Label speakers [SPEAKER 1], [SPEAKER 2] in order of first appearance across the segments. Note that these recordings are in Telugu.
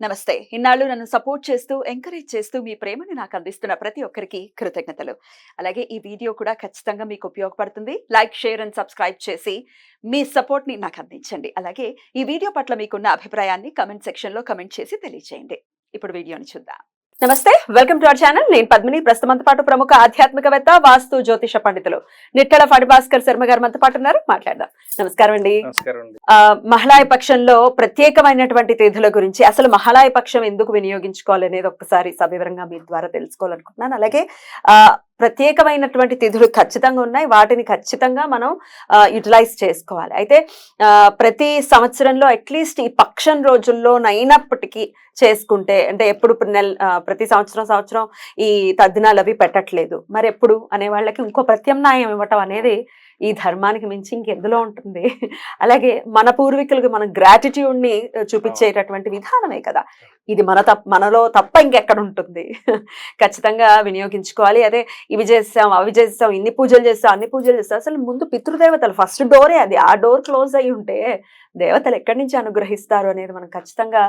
[SPEAKER 1] నమస్తే. ఇన్నాళ్ళు నన్ను సపోర్ట్ చేస్తూ, ఎంకరేజ్ చేస్తూ మీ ప్రేమని నాకు అందిస్తున్న ప్రతి ఒక్కరికి కృతజ్ఞతలు. అలాగే ఈ వీడియో కూడా ఖచ్చితంగా మీకు ఉపయోగపడుతుంది. లైక్, షేర్ అండ్ సబ్స్క్రైబ్ చేసి మీ సపోర్ట్‌ని నాకు అందించండి. అలాగే ఈ వీడియో పట్ల మీకున్న అభిప్రాయాన్ని కామెంట్ సెక్షన్‌లో కామెంట్ చేసి తెలియజేయండి. ఇప్పుడు వీడియోని చూద్దాం. నమస్తే, వెల్కమ్ టు అవర్ ఛానల్. నేను పద్మిని. ప్రస్తుతంతో పాటు ప్రముఖ ఆధ్యాత్మికవేత్త, వాస్తు జ్యోతిష పండితులు నిట్టల ఫణిభాస్కర్ శర్మ గారు మనతో పాటు ఉన్నారు. మాట్లాడదాం. నమస్కారం అండి. మహాళయ పక్షంలో ప్రత్యేకమైనటువంటి తిథుల గురించి, అసలు మహాళయ పక్షం ఎందుకు వినియోగించుకోవాలి అనేది ఒక్కసారి సవివరంగా మీ ద్వారా తెలుసుకోవాలనుకుంటున్నాను. అలాగే ప్రత్యేకమైనటువంటి తిథులు ఖచ్చితంగా ఉన్నాయి, వాటిని ఖచ్చితంగా మనం యూటిలైజ్ చేసుకోవాలి. అయితే ప్రతి సంవత్సరంలో అట్లీస్ట్ ఈ పక్షం రోజుల్లోనైనప్పటికీ చేసుకుంటే, అంటే ఎప్పుడు ప్రతి సంవత్సరం ఈ తద్దినాలు అవి పెట్టట్లేదు, మరి ఎప్పుడు అనే వాళ్ళకి ఇంకో ప్రత్యామ్నాయం ఇవ్వటం అనేది ఈ ధర్మానికి మించి ఇంకెందులో ఉంటుంది. అలాగే మన పూర్వీకులకు మనం గ్రాటిట్యూడ్ని చూపించేటటువంటి విధానమే కదా ఇది. మనలో తప్ప ఇంకెక్కడ ఉంటుంది. ఖచ్చితంగా వినియోగించుకోవాలి. అదే ఇవి చేస్తాం, అవి చేస్తాం, ఇన్ని పూజలు చేస్తాం, అన్ని పూజలు చేస్తాం. అసలు ముందు పితృదేవతలు ఫస్ట్ డోరే అది. ఆ డోర్ క్లోజ్ అయి ఉంటే దేవతలు ఎక్కడి నుంచి అనుగ్రహిస్తారు అనేది మనం ఖచ్చితంగా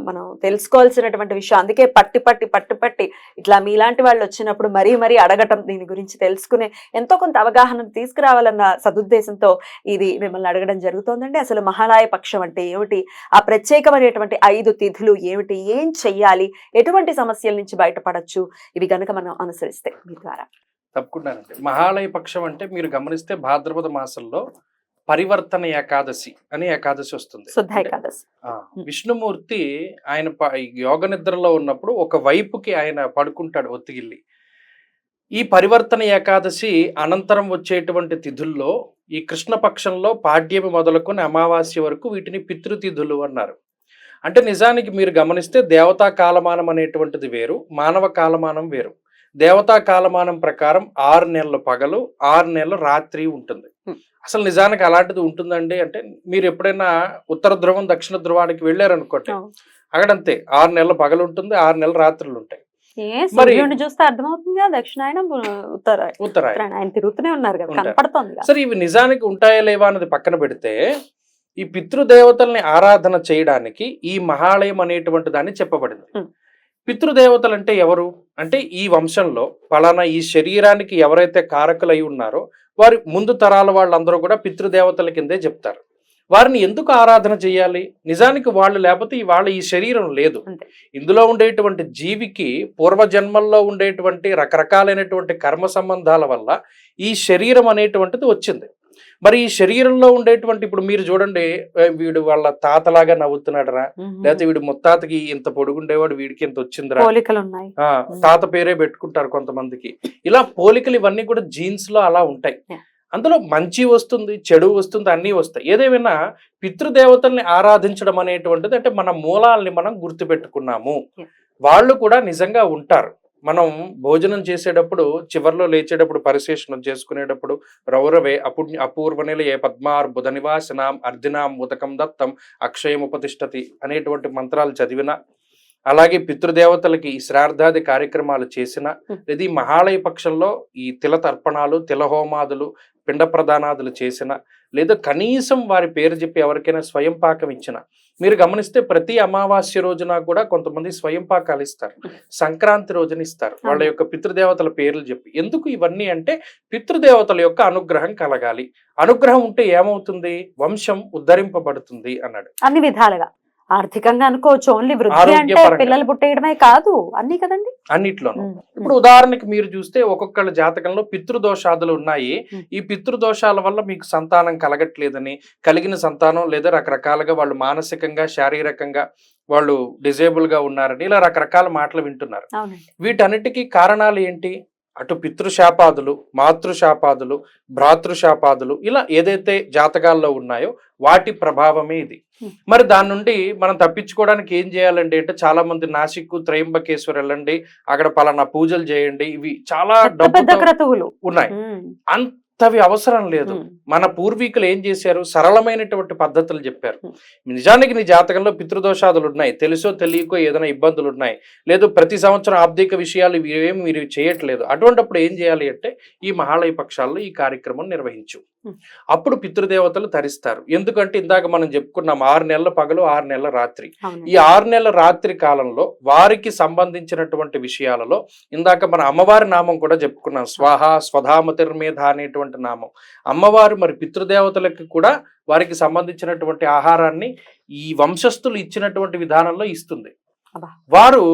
[SPEAKER 1] మనం తెలుసుకోవాల్సినటువంటి విషయం. అందుకే పట్టి ఇట్లా మీలాంటి వాళ్ళు వచ్చినప్పుడు మరీ అడగటం, దీని గురించి తెలుసుకునే ఎంతో కొంత అవగాహన తీసుకురావాలన్న సదుద్దేశంతో ఇది మిమ్మల్ని అడగడం జరుగుతోందండి. అసలు మహాళయ పక్షం అంటే ఏమిటి, ఆ ప్రత్యేకమైనటువంటి 5 తిథులు ఏమిటి, ఏం చెయ్యాలి, ఎటువంటి సమస్యల నుంచి బయటపడచ్చు, ఇవి కనుక మనం అనుసరిస్తే మీ ద్వారా.
[SPEAKER 2] తప్పకుండానండి. మహాళయ పక్షం అంటే మీరు గమనిస్తే భాద్రపద మాసంలో పరివర్తన ఏకాదశి అనే ఏకాదశి వస్తుంది.
[SPEAKER 1] శుద్ధ ఏకాదశి.
[SPEAKER 2] విష్ణుమూర్తి ఆయన యోగ నిద్రలో ఉన్నప్పుడు ఒక వైపుకి ఆయన పడుకుంటాడు ఒత్తిగిల్లి. ఈ పరివర్తన ఏకాదశి అనంతరం వచ్చేటువంటి తిథుల్లో ఈ కృష్ణపక్షంలో పాడ్యమి మొదలుకొని అమావాస్య వరకు వీటిని పితృతిథులు అన్నారు. అంటే నిజానికి మీరు గమనిస్తే దేవతా కాలమానం అనేటువంటిది వేరు, మానవ కాలమానం వేరు. దేవతా కాలమానం ప్రకారం 6 నెలలు పగలు, 6 నెలలు రాత్రి ఉంటుంది. అసలు నిజానికి అలాంటిది ఉంటుందండి అంటే, మీరు ఎప్పుడైనా ఉత్తర ధ్రువం దక్షిణ ధ్రువానికి వెళ్ళారనుకోండి, అక్కడంతే 6 నెలలు పగలు ఉంటుంది, 6 నెలలు రాత్రులు ఉంటాయి.
[SPEAKER 1] మరి చూస్తే అర్థమవుతుంది కదా, దక్షిణాయనం ఉత్తరాయణ ఆయన తిరుగుతూనే ఉన్నారు కదా, కనపడుతోంది.
[SPEAKER 2] సరే, ఇవి నిజానికి ఉంటాయా లేవా అన్నది పక్కన పెడితే, ఈ పితృదేవతల్ని ఆరాధన చేయడానికి ఈ మహాళయం అనేటువంటి దాన్ని చెప్పబడింది. పితృదేవతలు అంటే ఎవరు అంటే, ఈ వంశంలో పలానా ఈ శరీరానికి ఎవరైతే కారకులు అయి ఉన్నారో వారి ముందు తరాల వాళ్ళందరూ కూడా పితృదేవతల కిందే చెప్తారు. వారిని ఎందుకు ఆరాధన చేయాలి? నిజానికి వాళ్ళు లేకపోతే వాళ్ళ ఈ శరీరం లేదు. ఇందులో ఉండేటువంటి జీవికి పూర్వజన్మల్లో ఉండేటువంటి రకరకాలైనటువంటి కర్మ సంబంధాల వల్ల ఈ శరీరం అనేటువంటిది వచ్చింది. మరి ఈ శరీరంలో ఉండేటువంటి, ఇప్పుడు మీరు చూడండి, వీడు వాళ్ళ తాతలాగా నవ్వుతున్నాడరా, లేకపోతే వీడు ముత్తాతకి ఇంత పొడుగుండేవాడు, వీడికి ఇంత వచ్చిందిరా, తాత పేరే పెట్టుకుంటారు కొంతమందికి. ఇలా పోలికలు ఇవన్నీ కూడా జీన్స్ లో అలా ఉంటాయి. అందులో మంచి వస్తుంది, చెడు వస్తుంది, అన్నీ వస్తాయి. ఏదేమైనా పితృదేవతల్ని ఆరాధించడం అనేటువంటిది అంటే మన మూలాల్ని మనం గుర్తుపెట్టుకున్నాము. వాళ్ళు కూడా నిజంగా ఉంటారు. మనం భోజనం చేసేటప్పుడు చివర్లో లేచేటప్పుడు పరిశేషణం చేసుకునేటప్పుడు రౌరవే అపూర్వనిల ఏ పద్మార్ బుధ నివాసనాం అర్జునాం ఉదకం దత్తం అక్షయం ఉపతిష్టతి అనేటువంటి మంత్రాలు చదివిన, అలాగే పితృదేవతలకి ఈ శ్రార్థాది కార్యక్రమాలు చేసిన, లేదా ఈ మహాళయ పక్షంలో ఈ తిల తర్పణాలు, తిలహోమాదులు, పిండ ప్రదానాదులు చేసిన, లేదా కనీసం వారి పేరు చెప్పి ఎవరికైనా స్వయం పాకం ఇచ్చిన, మీరు గమనిస్తే ప్రతి అమావాస్య రోజున కూడా కొంతమంది స్వయం పాకాలు ఇస్తారు, సంక్రాంతి రోజున ఇస్తారు, వాళ్ళ యొక్క పితృదేవతల పేర్లు చెప్పి. ఎందుకు ఇవన్నీ అంటే పితృదేవతల యొక్క అనుగ్రహం కలగాలి. అనుగ్రహం ఉంటే ఏమవుతుంది? వంశం ఉద్ధరింపబడుతుంది అన్నాడు.
[SPEAKER 1] అన్ని విధాలుగా ఆర్థికంగా అనుకోవచ్చు, ఓన్లీ వృద్ధి అంటే పిల్లలు పుట్టేయడమే కాదు, అన్ని కదండి,
[SPEAKER 2] అన్నిట్లోనూ. ఇప్పుడు ఉదాహరణకి మీరు చూస్తే ఒక్కొక్కళ్ళ జాతకంలో పితృదోషాదులు ఉన్నాయి. ఈ పితృదోషాల వల్ల మీకు సంతానం కలగట్లేదని, కలిగిన సంతానం లేదా రకరకాలుగా వాళ్ళు మానసికంగా, శారీరకంగా వాళ్ళు డిజేబుల్ గా ఉన్నారని, ఇలా రకరకాల మాటలు వింటున్నారు. వీటన్నిటికీ కారణాలు ఏంటి? అటు పితృశాపాదులు, మాతృశాపాదులు, భ్రాతృశాపాదులు, ఇలా ఏదైతే జాతకాల్లో ఉన్నాయో వాటి ప్రభావమే ఇది. మరి దాని నుండి మనం తప్పించుకోవడానికి ఏం చేయాలండి అంటే, చాలా మంది నాసిక్, త్రయంబకేశ్వర్ వెళ్ళండి, అక్కడ పలానా పూజలు చేయండి, ఇవి చాలా డబ్బులు ఉన్నాయి. అంతవి అవసరం లేదు. మన పూర్వీకులు ఏం చేశారు? సరళమైనటువంటి పద్ధతులు చెప్పారు. నిజానికి నీ జాతకంలో పితృదోషాదులు ఉన్నాయి, తెలుసో తెలియకో ఏదైనా ఇబ్బందులు ఉన్నాయి, లేదు ప్రతి సంవత్సరం ఆర్థిక విషయాలు ఇవేమి మీరు చేయట్లేదు, అటువంటిప్పుడు ఏం చేయాలి అంటే ఈ మహాళయ పక్షాల్లో ఈ కార్యక్రమం నిర్వహించు. అప్పుడు పితృదేవతలు తరిస్తారు. ఎందుకంటే ఇందాక మనం చెప్పుకున్నాం 6 నెలల పగలు 6 నెలల రాత్రి. ఈ 6 నెలల రాత్రి కాలంలో వారికి సంబంధించినటువంటి విషయాలలో ఇందాక మన అమ్మవారి నామం కూడా చెప్పుకున్నాం. స్వాహ స్వధామతిర్మేధ అనేటువంటి నామం. అమ్మవారు మరి పితృదేవతలకి కూడా వారికి సంబంధించినటువంటి ఆహారాన్ని ఈ వంశస్థులు ఇచ్చినటువంటి విధానంలో ఇస్తుంది. వారు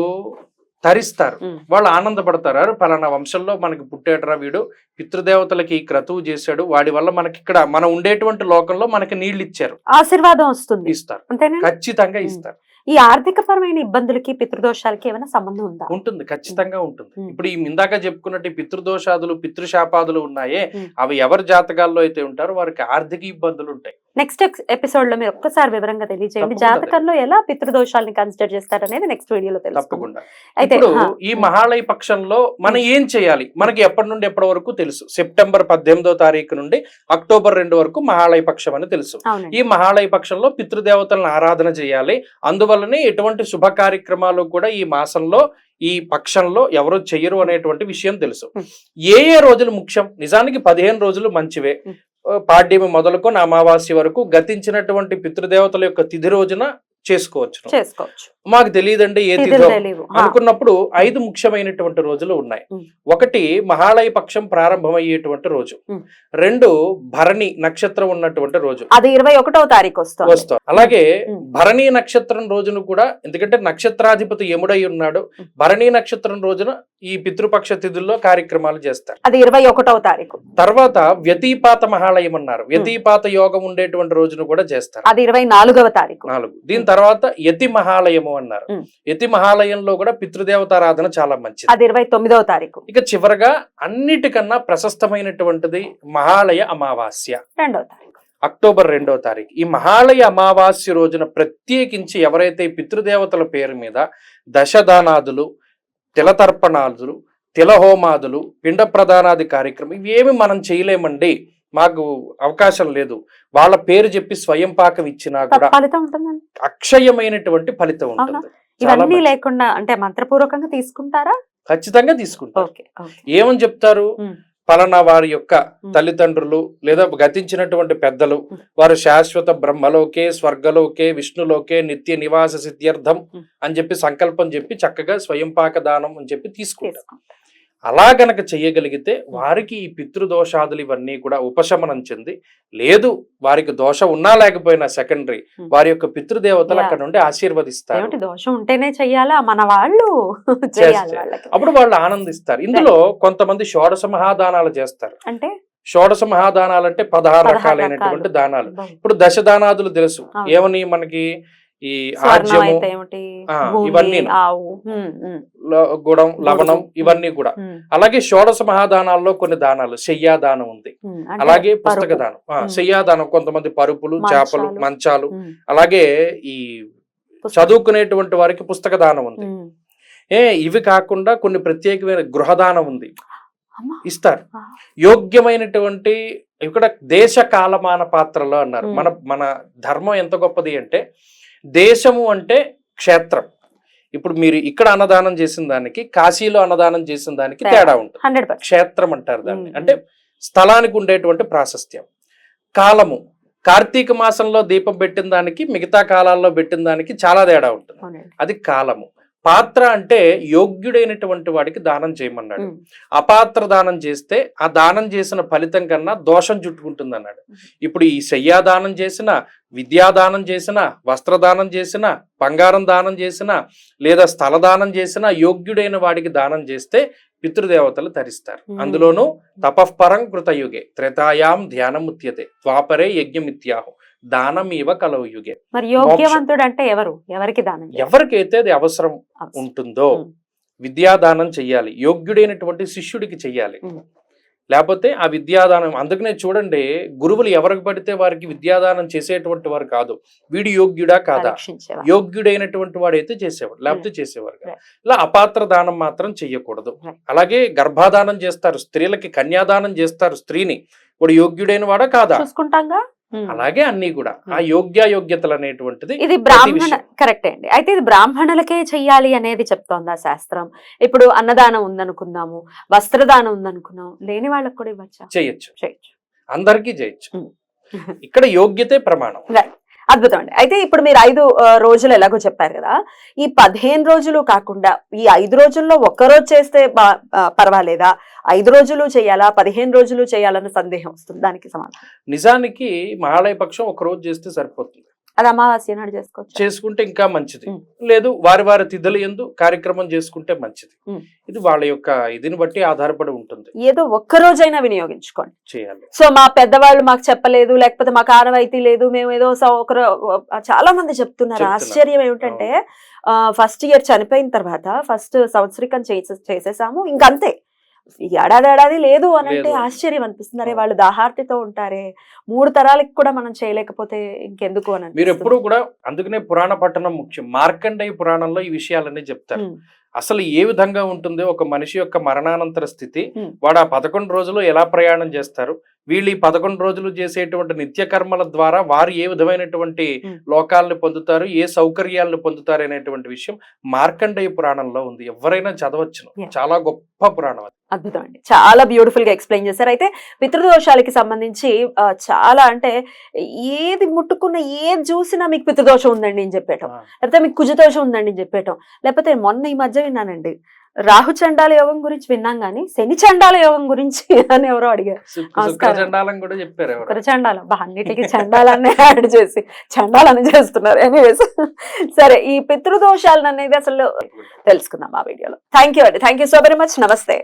[SPEAKER 2] తరిస్తారు, వాళ్ళు ఆనందపడతారు. పలానా వంశంలో మనకి పుట్టేటరా వీడు, పితృదేవతలకి క్రతువు చేశాడు, వాడి వల్ల మనకి ఇక్కడ మనం ఉండేటువంటి లోకంలో మనకి నీళ్లు ఇచ్చారు,
[SPEAKER 3] ఆశీర్వాదం వస్తుంది,
[SPEAKER 2] ఇస్తారు, ఖచ్చితంగా ఇస్తారు.
[SPEAKER 3] ఈ ఆర్థిక పరమైన ఇబ్బందులకి పితృదోషాలకి ఏమైనా సంబంధం ఉందా?
[SPEAKER 2] ఉంటుంది, ఖచ్చితంగా ఉంటుంది. ఇప్పుడు ఈ ఇందాక చెప్పుకున్నట్టు పితృదోషాదులు పితృశాపాదులు ఉన్నాయే, అవి ఎవరి జాతకాల్లో అయితే ఉంటారో వారికి ఆర్థిక ఇబ్బందులు ఉంటాయి.
[SPEAKER 3] నెక్స్ట్ ఎపిసోడ్ లో మీరు ఒక్కసారి వివరంగా తెలియజేయండి. జాతకంలో ఎలా పితృదోషాలని కన్సిడర్ చేస్తారు అనేది నెక్స్ట్ వీడియోలో తెలుస్తుంది.
[SPEAKER 2] తప్పకుండా. ఇప్పుడు ఈ మహాలయ పక్షంలో మనం ఏం చేయాలి, మనకి ఎప్పటి నుండి ఎప్పటి వరకు తెలుసు. సెప్టెంబర్ 18వ తారీఖు నుండి అక్టోబర్ 2 వరకు మహాలయ పక్షం అని తెలుసు. ఈ మహాలయ పక్షంలో పితృదేవతలను ఆరాధన చేయాలి. అందువల్లనే ఎటువంటి శుభ కార్యక్రమాలు కూడా ఈ మాసంలో ఈ పక్షంలో ఎవరు చెయ్యరు అనేటువంటి విషయం తెలుసు. ఏ ఏ రోజులు ముఖ్యం? నిజానికి 15 రోజులు మంచివే. పాడ్యమి మొదలుకొని అమావాస్య వరకు గతించినటువంటి పితృదేవతల యొక్క తిథి రోజున చేసుకోవచ్చు. మాకు తెలియదండి ఏ తిథో అనుకున్నప్పుడు 5 ముఖ్యమైనటువంటి రోజులు ఉన్నాయి. ఒకటి మహాలయ పక్షం ప్రారంభమయ్యేటువంటి రోజు, 2 భరణి నక్షత్రం ఉన్నటువంటి రోజు,
[SPEAKER 3] అది 21వ తారీఖు వస్తుంది.
[SPEAKER 2] అలాగే భరణి నక్షత్రం రోజును కూడా, ఎందుకంటే నక్షత్రాధిపతి యముడై ఉన్నాడు, భరణి నక్షత్రం రోజున ఈ పితృపక్ష తిథుల్లో కార్యక్రమాలు చేస్తారు,
[SPEAKER 3] అది 21వ తారీఖు.
[SPEAKER 2] తర్వాత వ్యతిపాత మహాలయం అన్నారు, వ్యతిపాత యోగం ఉండేటువంటి రోజును కూడా చేస్తారు,
[SPEAKER 3] అది 24వ తారీఖు.
[SPEAKER 2] దీని తర్వాత యతి మహాలయము అన్నారు. యతి మహాలయంలో కూడా పితృదేవతారాధన చాలా మంచిది,
[SPEAKER 3] అది 29వ తారీఖు.
[SPEAKER 2] ఇక చివరగా అన్నిటికన్నా ప్రశస్తమైనటువంటిది మహాలయ అమావాస్య,
[SPEAKER 3] 2వ తారీఖు,
[SPEAKER 2] అక్టోబర్ 2వ తారీఖు. ఈ మహాలయ అమావాస్య రోజున ప్రత్యేకించి ఎవరైతే పితృదేవతల పేరు మీద దశదానాదులు, తిలతర్పణాదులు, తిలహోమాదులు, పిండ ప్రదానాది కార్యక్రమం ఇవేమి మనం చేయలేమండి, మాకు అవకాశం లేదు, వాళ్ళ పేరు చెప్పి స్వయం పాకం ఇచ్చినా కూడా అక్షయమైనటువంటి ఫలితం ఉంటుంది.
[SPEAKER 3] ఇవన్నీ లేకుండా అంటే మంత్రపూర్వకంగా తీసుకుంటారా?
[SPEAKER 2] ఖచ్చితంగా తీసుకుంటారు. ఏమని చెప్తారు? పలానా వారి యొక్క తల్లిదండ్రులు లేదా గతించినటువంటి పెద్దలు వారు శాశ్వత బ్రహ్మలోకే స్వర్గలోకే విష్ణులోకే నిత్య నివాస సిద్ధ్యర్థం అని చెప్పి సంకల్పం చెప్పి చక్కగా స్వయం పాక దానం అని చెప్పి తీసుకుంటారు. అలా గనక చెయ్యగలిగితే వారికి ఈ పితృదోషాదులు ఇవన్నీ కూడా ఉపశమనం చెంది, లేదు వారికి దోషం ఉన్నా లేకపోయినా సెకండరీ, వారి యొక్క పితృదేవతలు అక్కడ నుండి ఆశీర్వదిస్తారు.
[SPEAKER 3] దోషం ఉంటేనే చెయ్యాలా మన వాళ్ళు,
[SPEAKER 2] అప్పుడు వాళ్ళు ఆనందిస్తారు. ఇందులో కొంతమంది షోడశ మహాదానాలు చేస్తారు.
[SPEAKER 3] అంటే
[SPEAKER 2] షోడశ మహాదానాలు అంటే 16 రకాలైనటువంటి దానాలు. ఇప్పుడు దశదానాదులు తెలుసు, ఏమని మనకి ఈ ఆజ్యము ఇవన్నీ, గుడం, లవణం ఇవన్నీ కూడా. అలాగే షోడశ మహాదానాల్లో కొన్ని దానాలు, శయ్యాదానం ఉంది, అలాగే పుస్తక దానం, శయ్యాదానం కొంతమంది పరుపులు, చేపలు, మంచాలు, అలాగే ఈ చదువుకునేటువంటి వారికి పుస్తక దానం ఉంది. ఇవి కాకుండా కొన్ని ప్రత్యేకమైన గృహదానం ఉంది, ఇస్తారు. యోగ్యమైనటువంటి ఇక్కడ దేశ కాలమాన పాత్రలో అన్నారు. మన ధర్మం ఎంత గొప్పది అంటే, దేశము అంటే క్షేత్రం. ఇప్పుడు మీరు ఇక్కడ అన్నదానం చేసిన దానికి కాశీలో అన్నదానం చేసిన దానికి తేడా ఉంటుంది. క్షేత్రం అంటారు దాన్ని, అంటే స్థలానికి ఉండేటువంటి ప్రాశస్త్యం. కాలము, కార్తీక మాసంలో దీపం పెట్టిన దానికి మిగతా కాలాల్లో పెట్టిన దానికి చాలా తేడా ఉంటుంది, అది కాలము. పాత్ర అంటే యోగ్యుడైనటువంటి వాడికి దానం చేయమన్నాడు. అపాత్ర దానం చేస్తే ఆ దానం చేసిన ఫలితం కన్నా దోషం చుట్టుకుంటుంది అన్నాడు. ఇప్పుడు ఈ శయ్యాదానం చేసిన, విద్యాదానం చేసిన, వస్త్రదానం చేసిన, బంగారం దానం చేసిన, లేదా స్థల దానం చేసిన యోగ్యుడైన వాడికి దానం చేస్తే పితృదేవతలు తరిస్తారు. అందులోనూ తపఃపరం కృతయుగే త్రేతాయాం ధ్యానముత్యతే ద్వాపరే యజ్ఞమిత్యాహు దానమీవ కలవు యుగే.
[SPEAKER 3] మరి యోగ్యవంతుడు అంటే ఎవరు? ఎవరికి దానం?
[SPEAKER 2] ఎవరికైతే అది అవసరం ఉంటుందో విద్యాదానం చెయ్యాలి, యోగ్యుడైనటువంటి శిష్యుడికి చెయ్యాలి. లేకపోతే ఆ విద్యాదానం, అందుకనే చూడండి గురువులు ఎవరికి పడితే వారికి విద్యాదానం చేసేటువంటి వారు కాదు. వీడు యోగ్యుడా కాదా, యోగ్యుడైనటువంటి వాడైతే చేసేవాడు, లేకపోతే చేసేవారు కాదు. ఇలా అపాత్ర దానం మాత్రం చెయ్యకూడదు. అలాగే గర్భాధానం చేస్తారు, స్త్రీలకి కన్యాదానం చేస్తారు, స్త్రీని వాడు యోగ్యుడైన వాడా కాదా చూసుకుంటాంగా. అలాగే అన్ని కూడా ఆ యోగ్యతలు అనేటువంటిది
[SPEAKER 3] ఇది బ్రాహ్మణ కరెక్ట్ అండి. అయితే ఇది బ్రాహ్మణులకే చెయ్యాలి అనేది చెప్తోందా శాస్త్రం? ఇప్పుడు అన్నదానం ఉందనుకుందాము, వస్త్రదానం ఉందనుకున్నాం, లేని వాళ్ళకి కూడా ఇవ్వచ్చా?
[SPEAKER 2] చేయొచ్చు. అందరికీ చేయొచ్చు.
[SPEAKER 3] ఉమ్.
[SPEAKER 2] ఇక్కడ యోగ్యతే ప్రమాణం.
[SPEAKER 3] అద్భుతం అండి. అయితే ఇప్పుడు మీరు 5 రోజులు ఎలాగో చెప్పారు కదా, ఈ 15 రోజులు కాకుండా ఈ 5 రోజుల్లో ఒక్క రోజు చేస్తే పర్వాలేదా, 5 రోజులు చేయాలా, 15 రోజులు చేయాలన్న సందేహం వస్తుంది, దానికి సమాధానం?
[SPEAKER 2] నిజానికి మహాలయ పక్షం ఒక రోజు చేస్తే సరిపోతుంది.
[SPEAKER 3] అది అమావాస్య నాడు చేసుకోవచ్చు,
[SPEAKER 2] చేసుకుంటే ఇంకా మంచిది.
[SPEAKER 3] ఉమ్.
[SPEAKER 2] లేదు వారి వారి తిథుల యందు కార్యక్రమం చేసుకుంటే మంచిది.
[SPEAKER 3] ఉమ్.
[SPEAKER 2] ఇది వాళ్ళ యొక్క ఇదిని బట్టి ఆధారపడి ఉంటుంది.
[SPEAKER 3] ఏదో ఒక్క రోజైనా వినియోగించుకోండి.
[SPEAKER 2] చేయాలి.
[SPEAKER 3] సో మా పెద్దవాళ్ళు మాకు చెప్పలేదు, లేకపోతే మాకు ఆనవాయితీ లేదు, మేము ఏదో చాలా మంది చెప్తున్నారు. ఆశ్చర్యం ఏమిటంటే ఫస్ట్ ఇయర్ చనిపోయిన తర్వాత ఫస్ట్ సంవత్సరికం చేసేసాము, ఇంకంతే, ఏడాది లేదు అని అంటే ఆశ్చర్యం అనిపిస్తుంది. అరే వాళ్ళు దాహార్తితో ఉంటారే, 3 తరాలకి కూడా మనం చేయలేకపోతే ఇంకెందుకు అని.
[SPEAKER 2] మీరు ఎప్పుడు కూడా అందుకనే పురాణ పఠనం ముఖ్యం. మార్కండేయ పురాణంలో ఈ విషయాలన్నీ చెప్తారు. అసలు ఏ విధంగా ఉంటుందో ఒక మనిషి యొక్క మరణానంతర స్థితి, వాడు ఆ 11 రోజులు ఎలా ప్రయాణం చేస్తారు, వీళ్ళు ఈ 11 రోజులు చేసేటువంటి నిత్య కర్మల ద్వారా వారు ఏ విధమైనటువంటి లోకాలను పొందుతారు, ఏ సౌకర్యాలను పొందుతారు అనేటువంటి విషయం మార్కండేయ పురాణంలో ఉంది. ఎవరైనా చదవచ్చును. చాలా గొప్ప పురాణం అది.
[SPEAKER 3] అద్భుతం అండి, చాలా బ్యూటిఫుల్ గా ఎక్స్ప్లెయిన్ చేశారు. అయితే పితృదోషాలకి సంబంధించి చాలా అంటే ఏది ముట్టుకున్న ఏది చూసినా మీకు పితృదోషం ఉందండి అని చెప్పేయటం, లేకపోతే మీకు కుజదోషం ఉందండి అని చెప్పేయటం, లేకపోతే మొన్న ఈ మధ్య విన్నానండి రాహు చండాల యోగం గురించి విన్నాం గానీ శని చండాల యోగం గురించి అని ఎవరో అడిగారు.
[SPEAKER 2] చండాలం కూడా చెప్పారు.
[SPEAKER 3] చండాలం అన్నిటికీ చండాలాన్ని యాడ్ చేసి చండాలని చేస్తున్నారు. ఎనీవేస్, సరే ఈ పితృదోషాలను అనేది అసలు తెలుసుకుందాం ఆ వీడియోలో. థ్యాంక్ యూ అండి, thank you so very much. నమస్తే.